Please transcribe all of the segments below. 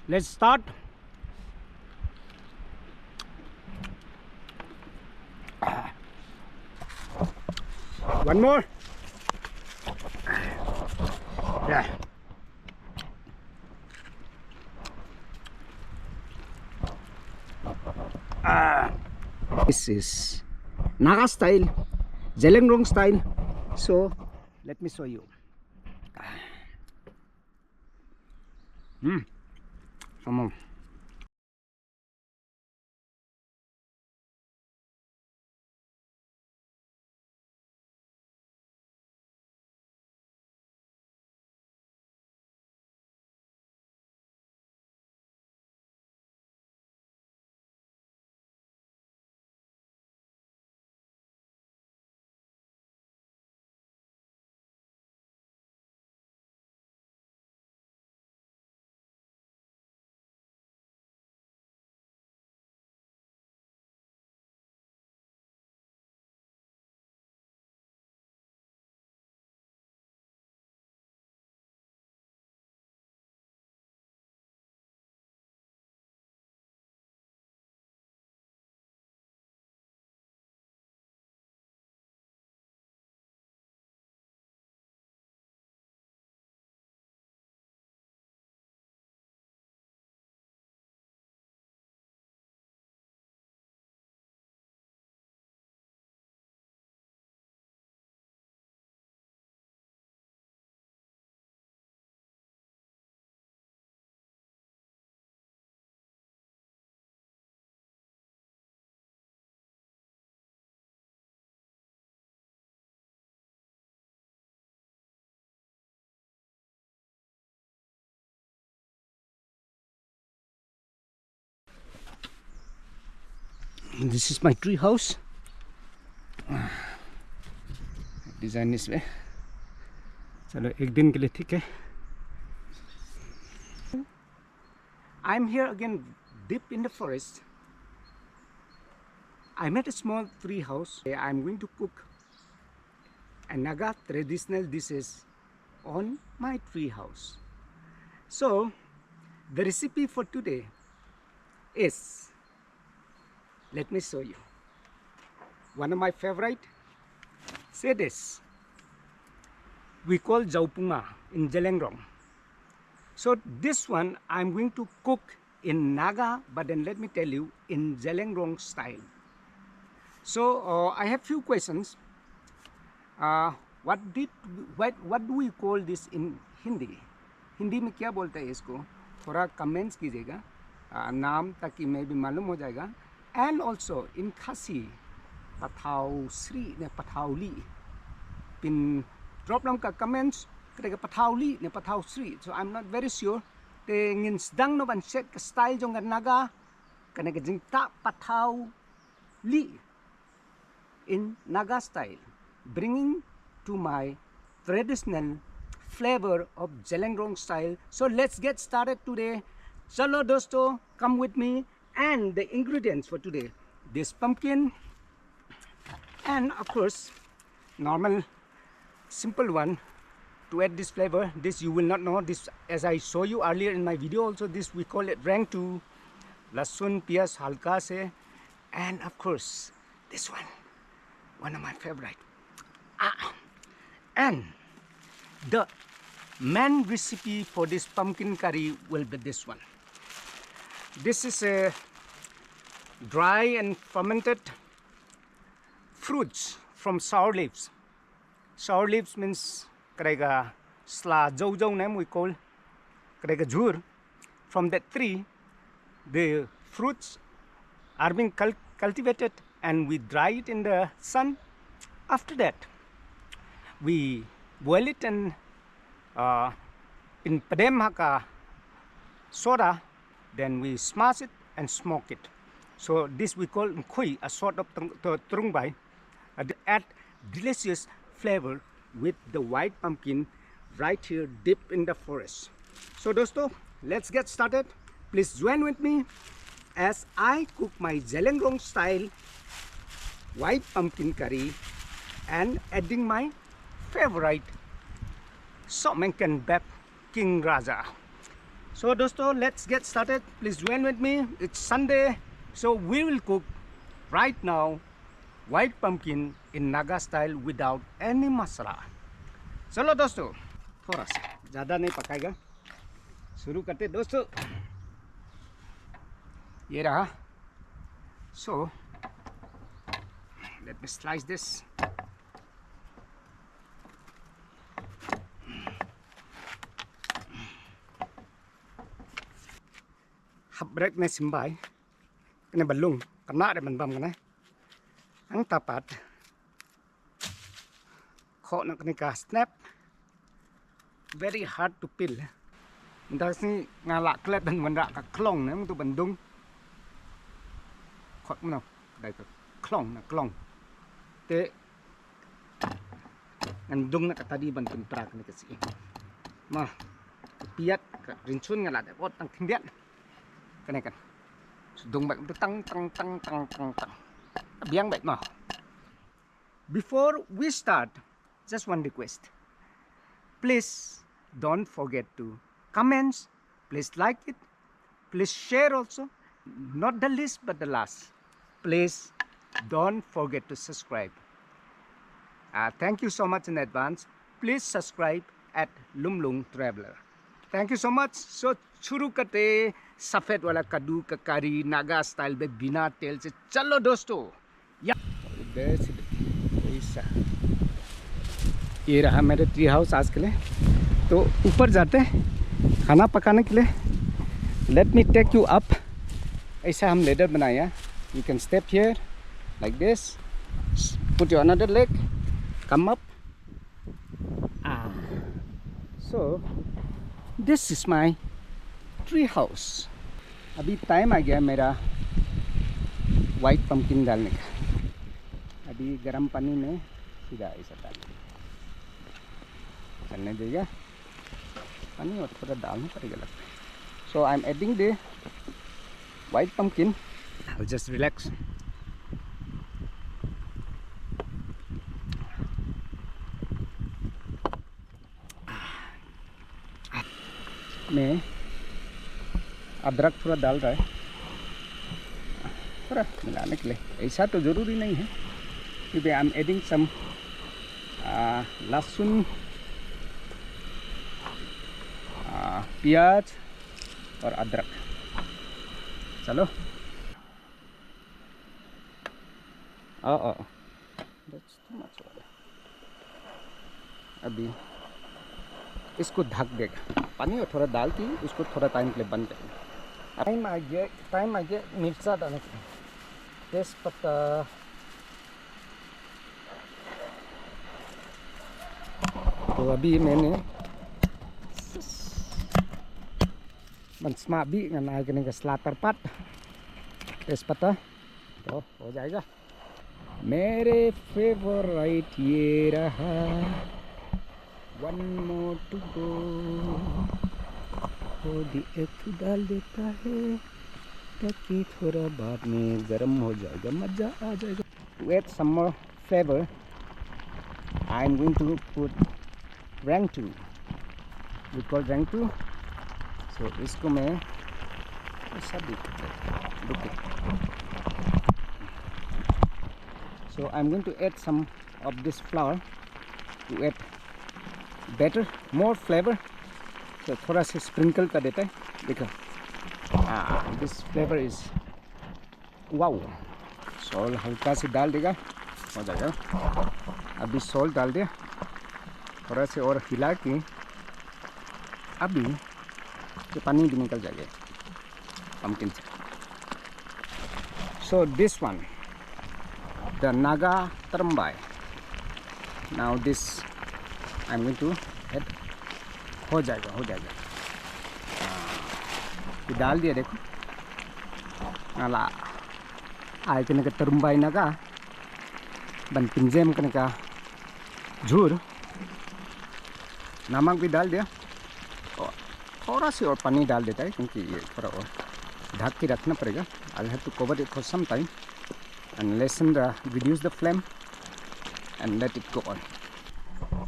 Let's start. One more. Yeah. This is Naga style, zeliangrong style. So let me show you. Come on. This is my tree house. Design is way. चलो एक दिन के लिए ठीक है. I'm here again deep in the forest. I made a small tree house. I'm going to cook a Naga traditional dishes on my tree house. So the recipe for today is, let me show you. One of my favorite, say this, we call jaupunga in zeliangrong. So this one I'm going to cook in Naga, but then let me tell you, in zeliangrong style. So I have few questions. What do we call this in Hindi? Hindi में क्या बोलते हैं इसको? थोड़ा comments कीजिएगा, नाम ताकि मैं भी मालूम हो जाएगा. And also in Khasi, Pathausri ne Pathauli. Pin drop nam ka comments kaya Pathauli ne Pathausri. So I'm not very sure. Te ngin sedang no ban set ka style jong Naga kana ka jing ta Pathauli in Naga style, bringing to my traditional flavor of zeliangrong style. So let's get started today. Chalo dosto, come with me. And the ingredients for today: this pumpkin, and of course normal simple one to add this flavor. This you will not know this, as I show you earlier in my video also. This we call it rang to lasun piyas halka se, and of course this one of my favorite. And the main recipe for this pumpkin curry will be this one. This is a dry and fermented fruits from sour leaves. Sour leaves means karega sla jau name we call karega jhur. From that tree, the fruits are being cultivated and we dry it in the sun. After that, we boil it and in padem haka soda. Then we smash it and smoke it. So this we call kui, a sort of trungbai. Add delicious flavor with the white pumpkin right here deep in the forest. So dosto, let's get started. Please join with me as I cook my zeliangrong style white pumpkin curry and adding my favorite Simmering Bep King Raja. So dosto, let's get started. Please join with me. It's Sunday, so we will cook right now white pumpkin in Naga style without any masala. चलो दोस्तों, थोड़ा सा ज़्यादा नहीं पकाएगा, शुरू करते दोस्तों। ये रहा। So let me slice this. Habrek na simbay, kena balung, kena ada bam kena. Ang tapat, kok nak kena snap, very hard to peel. Entah ni ngalak kelet dan benda kat klong ni untuk bandung. Kok mana? Dah ke klong. Te ngandung nak tadi bantun perak ni kasi. Mah, piat rincun ngalak dah kot tang tindian. Cái này cần dùng bệnh tăng biang bệnh mà. Before we start, just one request, please don't forget to comment, please like it, please share also, not the least but the last, please don't forget to subscribe. Thank you so much in advance. Please subscribe at Lumlung Traveler. Thank you so much. So शुरू करते सफेद वाला कद्दू का करी Naga style में बिना तेल से। चलो दोस्तों, ये रहा मेरे ट्री हाउस आज के लिए। तो ऊपर जाते हैं खाना पकाने के लिए। Let me take you up. ऐसा हम लेडर बनाया। You can step here like this, put your another leg, come up. So this is my tree house. अभी टाइम आ गया मेरा वाइट पम्पकिन डालने का। अभी गर्म पानी में सीधा ऐसा डालेंगे, चलने देगा पानी और थोड़ा डालना पड़ेगा लगता है। So I am adding the white pumpkin. I just relax. मैं अदरक थोड़ा डाल रहा है, थोड़ा मिलाने के लिए। ऐसा तो ज़रूरी नहीं है, क्योंकि आई एम एडिंग सम लहसुन, प्याज और अदरक। चलो अभी इसको ढक देगा पानी और थोड़ा डाल के उसको थोड़ा टाइम के लिए बंद करेंगे। टाइम आ गया मिर्चा डालने के लिए, तेज़पत्ता, तो अभी मैंने बंसमा भी नागने का स्लातर पात तेज़पत्ता तो हो जाएगा। मेरे फेवरेट ये रहा। One more to go। थोड़ी एक डाल देता है ताकि थोड़ा बाद में गर्म हो जाएगा, मज़ा आ जाएगा। To add some more flavor, I am going to put rang two. We call rang two. So इसको मैं ऐसा देखते। So I am going to add some of this flour to add better, more flavor। तो थोड़ा सा sprinkle कर देता है। देखो, this flavour is wow. Salt हल्का से डाल देगा, हो जाएगा। अभी सॉल्ट डाल दिया, थोड़ा से और हिला के अभी तो पानी भी निकल जाएगा पम्पकिन से। सो दिस वन, द नागा तरम्बाई। Now this I am going to add. हो जाएगा। ये डाल दिया, देखो नाला आए कने का तरम्बाई नागा बन पिंजेम कने का झूर। नमक भी डाल दिया और थोड़ा सी और पानी डाल देता है, क्योंकि ये थोड़ा और ढक के रखना पड़ेगा। I'll have to cover it for some time and reduce the flame and let it go on.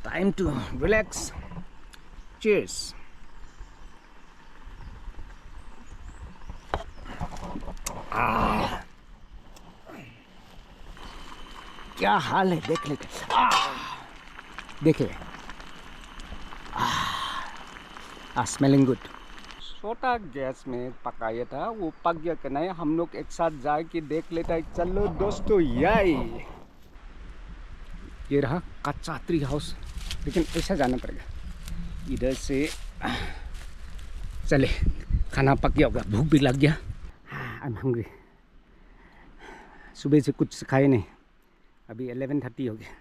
Time to relax. Cheers. क्या हाल है देख लेते। देखे स्मेलिंग गुड। छोटा गैस में पकाया था, वो पक गया कि नहीं हम लोग एक साथ जाके देख लेता है। चलो दोस्तों, ये रहा कच्चा ट्री हाउस, लेकिन ऐसा जाना पड़ेगा इधर से। चले, खाना पक गया होगा, भूख भी लग गया। I am hungry. सुबह से कुछ खाए नहीं, अभी 11:30 हो गया।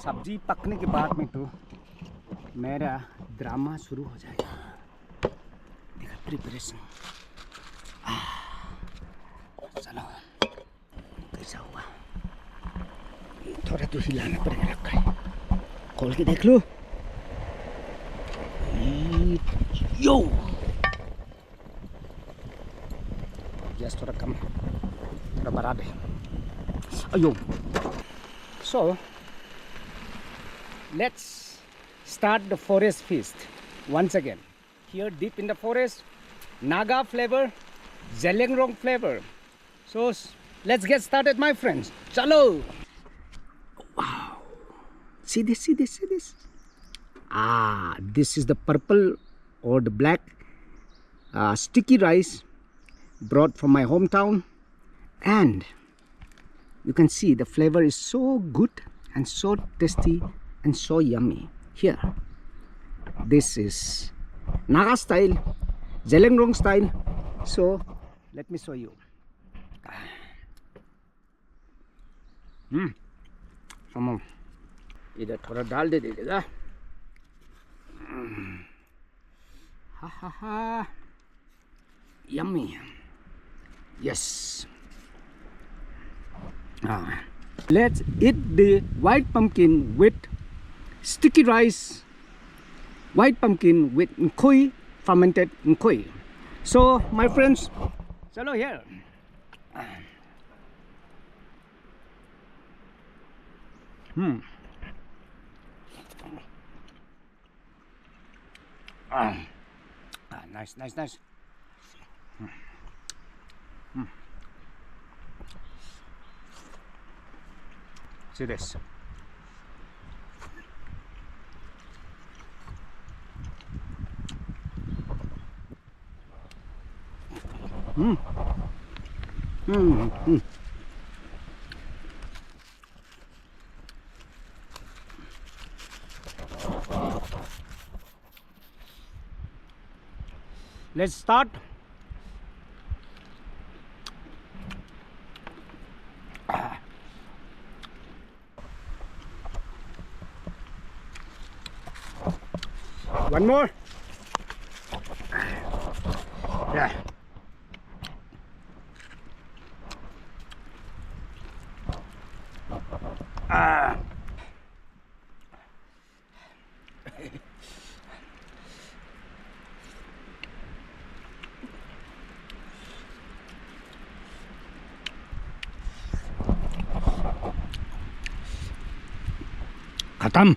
सब्जी पकने के बाद में तो मेरा ड्रामा शुरू हो जाएगा। देखा प्रिपरेशन। चलो कैसा हुआ, थोड़ा तो हिलाना पड़ेगा। रखा है, खोल के देख लो। यो गैस थोड़ा कम, थोड़ा बढ़ा दे। अयो। So let's start the forest feast once again. Here deep in the forest, Naga flavor, zeliangrong flavor. So let's get started, my friends. Chalo. Wow. See this, see this, see this. This is the purple or the black sticky rice brought from my hometown, and you can see the flavor is so good and so tasty and so yummy. Here, this is Naga style, zeliangrong style. So let me show you. Come इधर थोड़ा डाल दे देगा। Ha, yummy. Yes. Let's eat the white pumpkin with sticky rice, white pumpkin with nkoi, fermented nkoi. So my friends, chalo here. Nice, nice, nice. See this. Let's start. One more. Yeah. खत्म।